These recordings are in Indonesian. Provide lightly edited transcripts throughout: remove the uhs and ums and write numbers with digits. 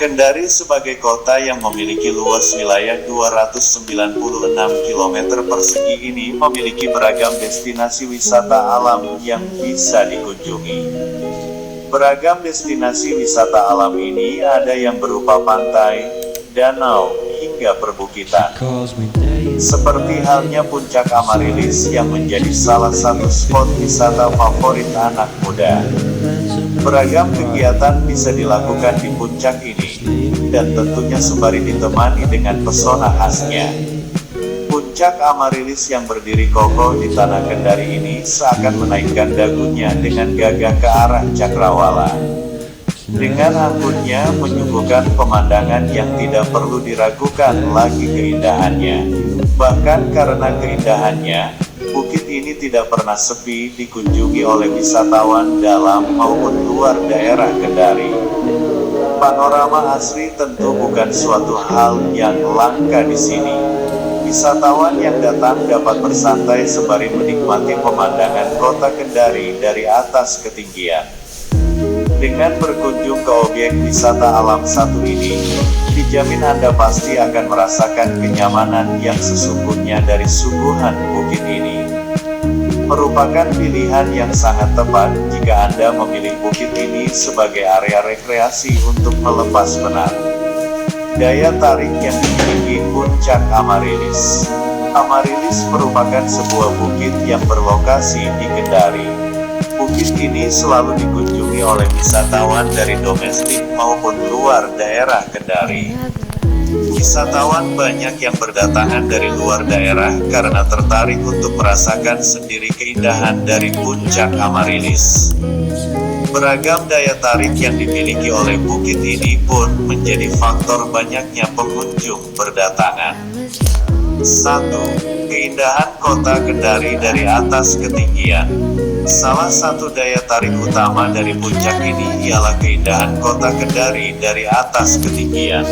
Kendari sebagai kota yang memiliki luas wilayah 296 km persegi ini memiliki beragam destinasi wisata alam yang bisa dikunjungi. Beragam destinasi wisata alam ini ada yang berupa pantai, danau, hingga perbukitan. Seperti halnya Puncak Amaryllis yang menjadi salah satu spot wisata favorit anak muda. Beragam kegiatan bisa dilakukan di puncak ini, dan tentunya sembari ditemani dengan pesona khasnya. Puncak Amaryllis yang berdiri kokoh di tanah Kendari ini seakan menaikkan dagunya dengan gagah ke arah cakrawala. Dengan anggunnya menyuguhkan pemandangan yang tidak perlu diragukan lagi keindahannya. Bahkan karena keindahannya, bukit ini tidak pernah sepi dikunjungi oleh wisatawan dalam maupun luar daerah Kendari. Panorama asri tentu bukan suatu hal yang langka di sini. Wisatawan yang datang dapat bersantai sembari menikmati pemandangan kota Kendari dari atas ketinggian. Dengan berkunjung ke objek wisata alam satu ini, dijamin Anda pasti akan merasakan kenyamanan yang sesungguhnya dari suguhan bukit ini. Merupakan pilihan yang sangat tepat jika Anda memilih bukit ini sebagai area rekreasi untuk melepas penat. Daya tarik yang dimiliki Puncak Amaryllis. Amaryllis merupakan sebuah bukit yang berlokasi di Kendari. Bukit ini selalu dikunjungi oleh wisatawan dari domestik maupun luar daerah Kendari. Wisatawan banyak yang berdatangan dari luar daerah karena tertarik untuk merasakan sendiri keindahan dari Puncak Amaryllis. Beragam daya tarik yang dimiliki oleh bukit ini pun menjadi faktor banyaknya pengunjung berdatangan. 1. Keindahan kota Kendari dari atas ketinggian. Salah satu daya tarik utama dari puncak ini ialah keindahan kota Kendari dari atas ketinggian.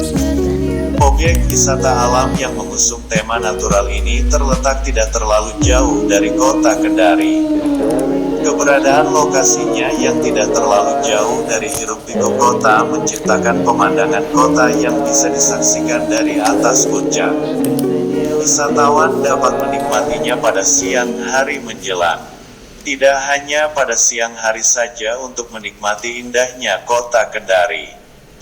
Objek wisata alam yang mengusung tema natural ini terletak tidak terlalu jauh dari kota Kendari. Keberadaan lokasinya yang tidak terlalu jauh dari hiruk-pikuk kota menciptakan pemandangan kota yang bisa disaksikan dari atas puncak. Wisatawan dapat menikmatinya pada siang hari menjelang. Tidak hanya pada siang hari saja untuk menikmati indahnya kota Kendari.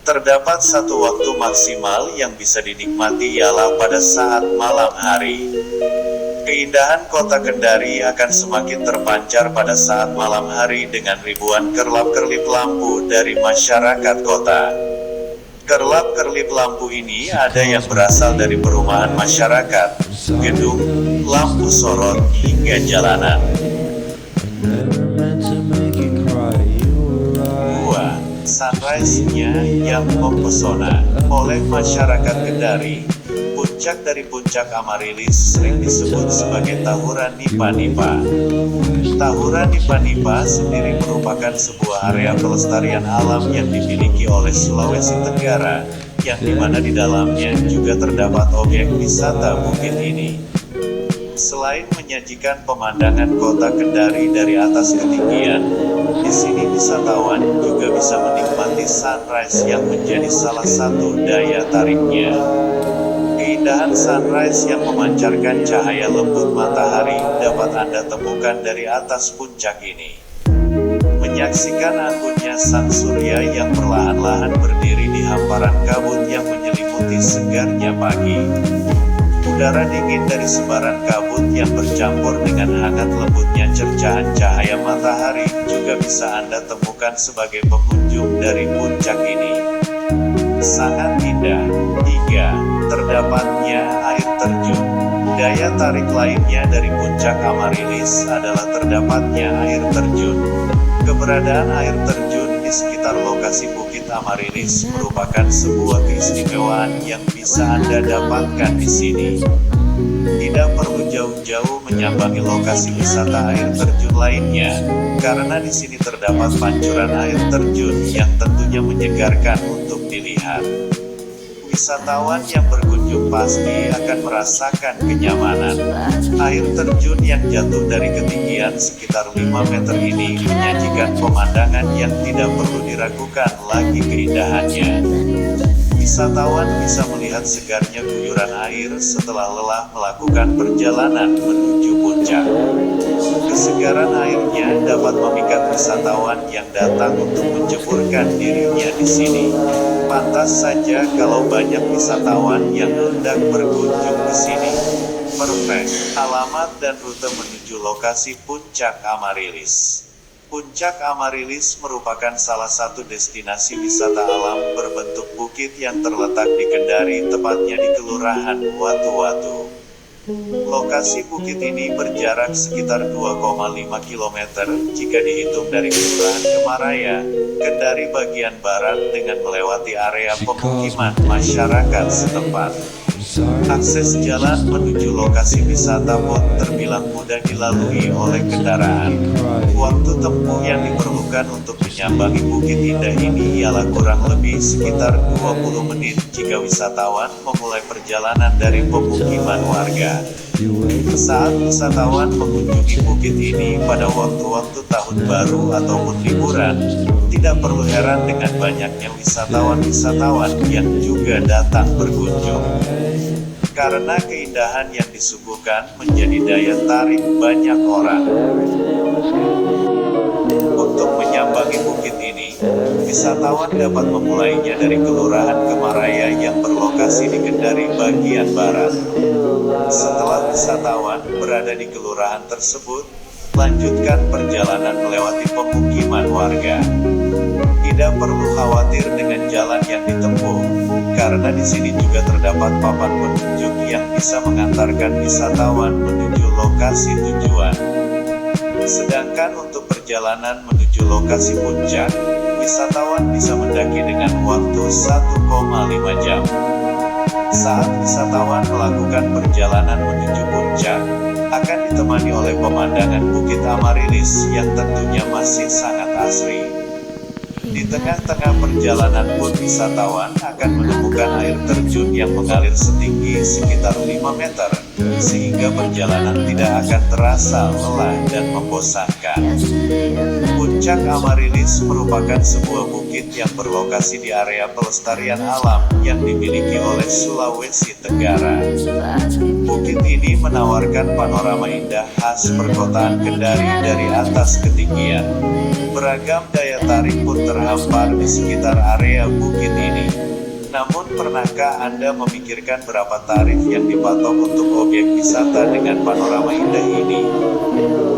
Terdapat satu waktu maksimal yang bisa dinikmati ialah pada saat malam hari. Keindahan kota Kendari akan semakin terpancar pada saat malam hari dengan ribuan kerlap-kerlip lampu dari masyarakat kota. Kerlap-kerlip lampu ini ada yang berasal dari perumahan masyarakat, gedung, lampu sorot, hingga jalanan. 2. Sunrise-nya yang mempesona. Oleh masyarakat Kendari, puncak dari Puncak Amaryllis sering disebut sebagai Tahuran Nipa-Nipa. Tahuran Nipa-Nipa sendiri merupakan sebuah area pelestarian alam yang dimiliki oleh Sulawesi Tenggara, yang dimana di dalamnya juga terdapat objek wisata bukit ini. Selain menyajikan pemandangan kota Kendari dari atas ketinggian, di sini wisatawan juga bisa menikmati sunrise yang menjadi salah satu daya tariknya. Keindahan sunrise yang memancarkan cahaya lembut matahari dapat Anda temukan dari atas puncak ini. Menyaksikan anggunnya sang surya yang perlahan-lahan berdiri di hamparan kabut yang menyelimuti segarnya pagi. Udara dingin dari sebaran kabut yang bercampur dengan hangat lembutnya cercahan cahaya matahari juga bisa Anda temukan sebagai pengunjung dari puncak ini. Sangat indah. 3. Terdapatnya air terjun. Daya tarik lainnya dari Puncak Amaryllis adalah terdapatnya air terjun. Keberadaan air terjun di sekitar lokasi Bukit Amaryllis merupakan sebuah keistimewaan yang bisa Anda dapatkan di sini. Tidak perlu jauh-jauh menyambangi lokasi wisata air terjun lainnya, karena di sini terdapat pancuran air terjun yang tentunya menyegarkan untuk dilihat. Wisatawan yang berkunjung pasti akan merasakan kenyamanan. Air terjun yang jatuh dari ketinggian sekitar 5 meter ini menyajikan pemandangan yang tidak perlu diragukan lagi keindahannya. Wisatawan bisa melihat segarnya guyuran air setelah lelah melakukan perjalanan menuju puncak. Kesegaran airnya dapat memikat wisatawan yang datang untuk menjeburkan dirinya di sini. Pantas saja kalau banyak wisatawan yang hendak berkunjung ke sini. Perfect. Alamat dan rute menuju lokasi Puncak Amaryllis. Puncak Amaryllis merupakan salah satu destinasi wisata alam berbentuk bukit yang terletak di Kendari, tepatnya di Kelurahan Watu-Watu. Lokasi bukit ini berjarak sekitar 2,5 km jika dihitung dari Kelurahan Kemaraya, Kendari bagian barat dengan melewati area pemukiman masyarakat setempat. Akses jalan menuju lokasi wisata pun terbilang mudah dilalui oleh kendaraan. Waktu tempuh yang diperlukan untuk menyambangi Bukit Indah ini ialah kurang lebih sekitar 20 menit jika wisatawan memulai perjalanan dari pemukiman warga. Saat wisatawan mengunjungi bukit ini pada waktu-waktu tahun baru ataupun liburan, tidak perlu heran dengan banyaknya wisatawan-wisatawan yang juga datang berkunjung. Karena keindahan yang disuguhkan menjadi daya tarik banyak orang. Untuk menyambangi bukit ini, wisatawan dapat memulainya dari Kelurahan Kemaraya yang berlokasi di Kendari bagian barat. Setelah wisatawan berada di kelurahan tersebut, lanjutkan perjalanan melewati pemukiman warga. Tidak perlu khawatir dengan jalan yang ditempuh, karena di sini juga terdapat papan petunjuk yang bisa mengantarkan wisatawan menuju lokasi tujuan. Sedangkan untuk perjalanan menuju lokasi puncak, wisatawan bisa mendaki dengan waktu 1,5 jam. Saat wisatawan melakukan perjalanan menuju puncak, akan ditemani oleh pemandangan Bukit Amaryllis yang tentunya masih sangat asri. Di tengah-tengah perjalanan pun wisatawan akan menemukan air terjun yang mengalir setinggi sekitar 5 meter, sehingga perjalanan tidak akan terasa lelah dan membosankan. Puncak Amaryllis merupakan sebuah bukit yang berlokasi di area pelestarian alam yang dimiliki oleh Sulawesi Tenggara. Bukit ini menawarkan panorama indah khas perkotaan Kendari dari atas ketinggian. Beragam daya tarik pun terhampar di sekitar area bukit ini. Namun pernahkah Anda memikirkan berapa tarif yang dipatok untuk objek wisata dengan panorama indah ini?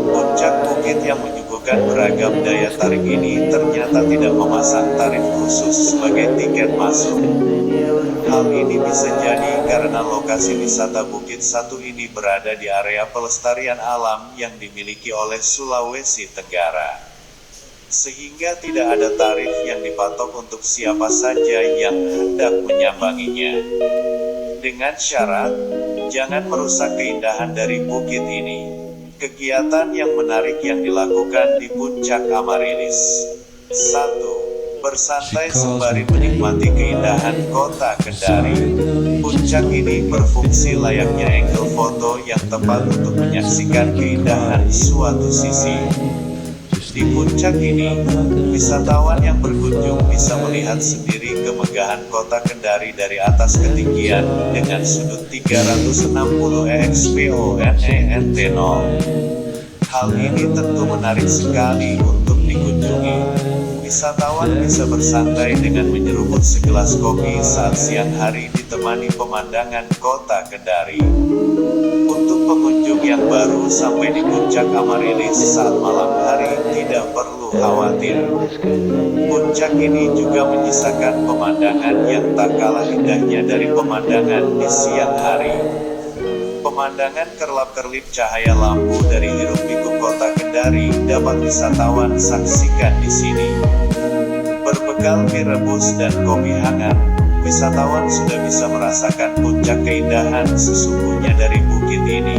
Puncak bukit yang menyuguhkan beragam daya tarik ini ternyata tidak memasang tarif khusus sebagai tiket masuk. Hal ini bisa jadi karena lokasi wisata Bukit Satu ini berada di area pelestarian alam yang dimiliki oleh Sulawesi Tenggara. Sehingga tidak ada tarif yang dipatok untuk siapa saja yang hendak menyambanginya. Dengan syarat, jangan merusak keindahan dari bukit ini. Kegiatan yang menarik yang dilakukan di Puncak Amaryllis. 1. Bersantai sembari menikmati keindahan kota Kendari. Puncak ini berfungsi layaknya angle foto yang tepat untuk menyaksikan keindahan suatu sisi. Di puncak ini, wisatawan yang berkunjung bisa melihat sendiri kemegahan kota Kendari dari atas ketinggian dengan sudut 360 exponent 0. Hal ini tentu menarik sekali untuk dikunjungi. Wisatawan bisa bersantai dengan menyeruput segelas kopi saat siang hari ditemani pemandangan kota Kendari. Untuk pengunjung yang baru sampai di Puncak Amaryllis saat malam hari tidak perlu khawatir. Puncak ini juga menyisakan pemandangan yang tak kalah indahnya dari pemandangan di siang hari. Pemandangan kerlap-kerlip cahaya lampu dari hiruk-pikuk kota Kendari dapat wisatawan saksikan di sini. Berbekal mie rebus dan kopi hangat, wisatawan sudah bisa merasakan puncak keindahan sesungguhnya dari bukit ini.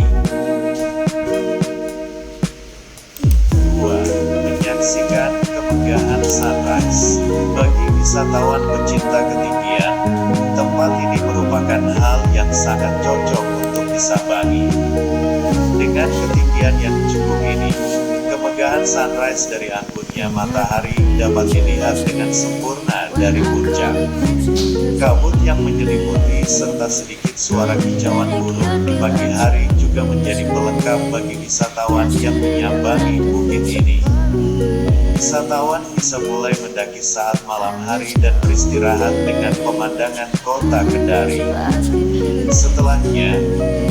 2. Menyaksikan kemegahan sunrise. Bagi wisatawan pecinta ketinggian, tempat ini merupakan hal yang sangat cocok untuk disambangi. Dengan ketinggian yang cukup ini, kemegahan Bahkan sunrise dari anggunnya matahari dapat dilihat dengan sempurna dari puncak. Kabut yang menyelimuti serta sedikit suara kicauan burung di pagi hari juga menjadi pelengkap bagi wisatawan yang menyambangi bukit ini. Wisatawan bisa mulai mendaki saat malam hari dan beristirahat dengan pemandangan kota Kendari. Setelahnya,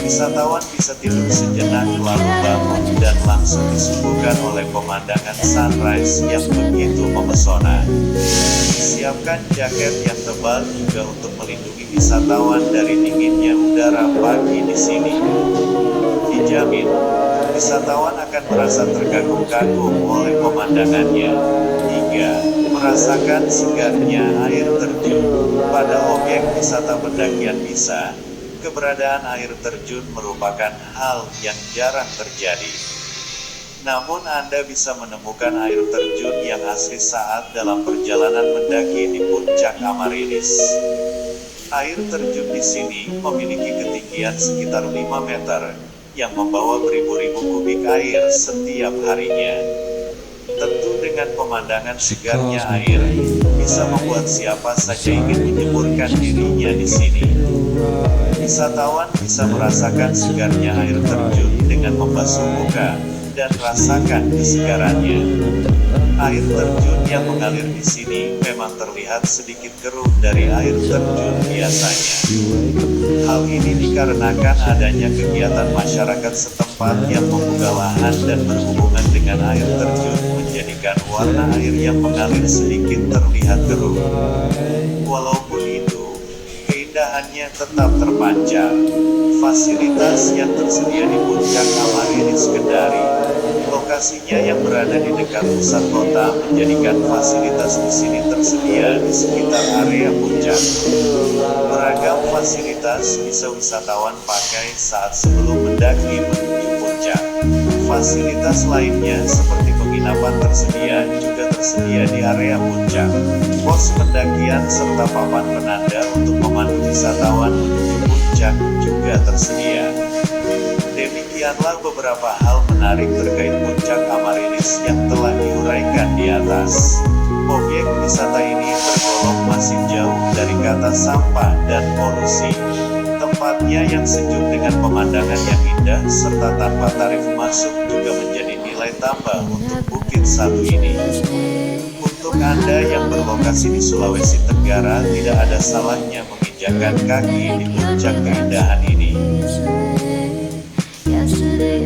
wisatawan bisa tidur sejenak lalu bangun dan langsung disuguhkan oleh pemandangan sunrise yang begitu memesona. Siapkan jaket yang tebal juga untuk melindungi wisatawan dari dinginnya udara pagi di sini. Dijamin, wisatawan akan merasa terkagum-kagum oleh pemandangannya, hingga merasakan segarnya air terjun. Pada objek wisata pendakian bisa, keberadaan air terjun merupakan hal yang jarang terjadi. Namun Anda bisa menemukan air terjun yang asli saat dalam perjalanan mendaki di puncak Amarilis. Air terjun di sini memiliki ketinggian sekitar 5 meter, yang membawa beribu-ribu kubik air setiap harinya. Tentu dengan pemandangan segarnya air, bisa membuat siapa saja ingin menyemburkan dirinya di sini. Wisatawan bisa merasakan segarnya air terjun dengan membasuh muka, dan rasakan kesegarannya. Air terjun yang mengalir di sini memang terlihat sedikit keruh dari air terjun biasanya. Hal ini dikarenakan adanya kegiatan masyarakat setempat yang membuka lahan dan berhubungan dengan air terjun menjadikan warna air yang mengalir sedikit terlihat keruh. Walaupun itu, keindahannya tetap terpancar. Fasilitas yang tersedia di puncak Amarilis Kendari, lokasinya yang berada di dekat pusat kota menjadikan fasilitas di sini tersedia di sekitar area puncak. Beragam fasilitas bisa wisatawan pakai saat sebelum mendaki menuju puncak. Fasilitas lainnya seperti penginapan tersedia juga tersedia di area puncak. Pos pendakian serta papan penanda untuk memandu wisatawan menuju puncak juga tersedia. Demikianlah beberapa hal menarik terkait puncak Amarilis yang telah diuraikan di atas. Objek wisata ini tergolong masih jauh dari kata sampah dan polusi. Tempatnya yang sejuk dengan pemandangan yang indah serta tanpa tarif masuk juga menjadi nilai tambah untuk bukit satu ini. Untuk Anda yang berlokasi di Sulawesi Tenggara, tidak ada salahnya menginjakan kaki di puncak keindahan ini. Yesterday